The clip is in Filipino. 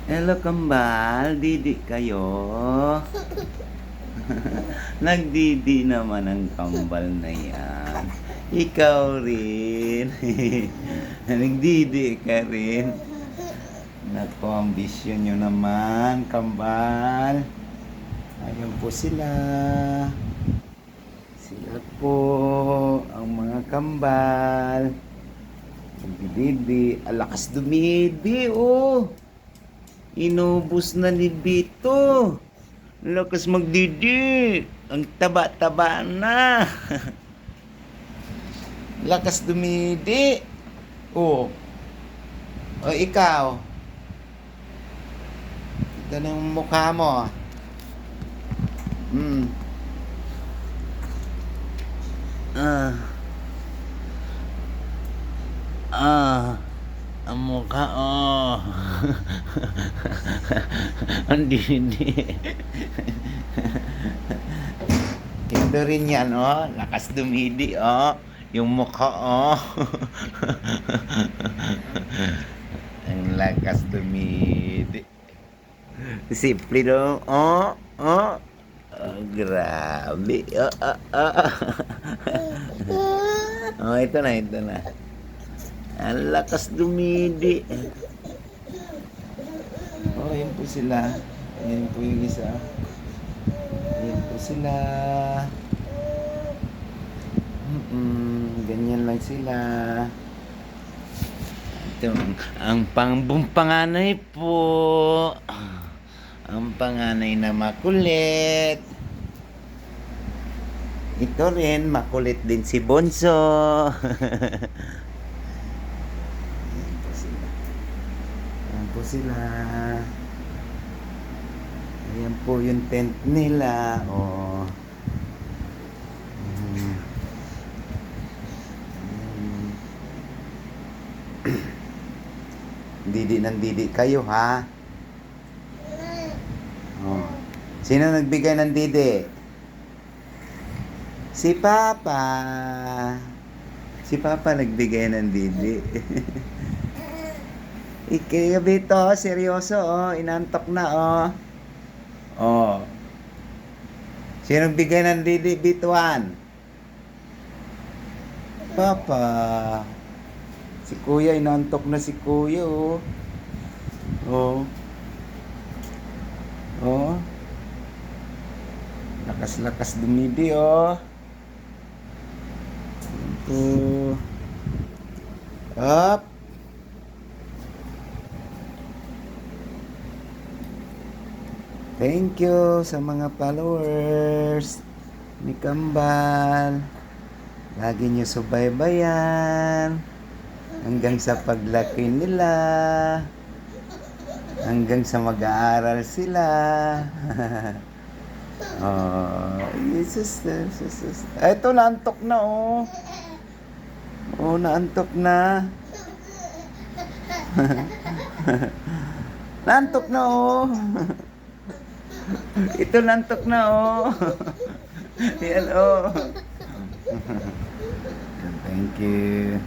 Hello, kambal. Didi kayo? Nagdidi naman ang kambal na yan. Ikaw rin. Nagdidi ka rin. Naku, ambisyon nyo naman, kambal. Ayun po sila. Sila po ang mga kambal. Nagdidi. Alakas dumidi, oh. Inubos na ni Bito. Lakas magdidi. Ang taba-taba na. Lakas dumidi. Oh. O ikaw. Ito na yung mukha mo. Ah. Ah. Ang mukha, oh. Ang didi. Ito rin yan, oh. Lakas dumidi, oh. Yung mukha, oh. Ang lakas dumidi. Simple, no? Oh, oh. Oh, grabe. Oh, oh, oh. Oh, ito na, ito na. Ang lakas dumidi. Oh, yun po sila. Yan po yung isa. Yan po sila. Ganyan lang sila. Ito, ang panganay po. Ang panganay na makulit. Ito rin, makulit din si Bonso. Ayan po sila. Ayan po yung tent nila. Oh. Didi ng didi kayo, ha? Oh. Sino nagbigay ng didi? Si Papa. Si Papa nagbigay ng didi. Ikagabi to, seryoso, oh. Inantok na, oh. Oh. Sino nagbigay ng didi, Bituan? Papa. Si Kuya, inantok na si Kuya, oh. Oh. Oh. Lakas-lakas dumidi, oh. Ito. Up. Thank you sa mga followers ni Kambal. Lagi nyo subaybayan hanggang sa paglaki nila, hanggang sa mag-aaral sila. Oh, Jesus. Ito, naantok na, oh. Oh, naantok na. Naantok na, oh. Ito, naantok na, oh. Yan, oh. Thank you.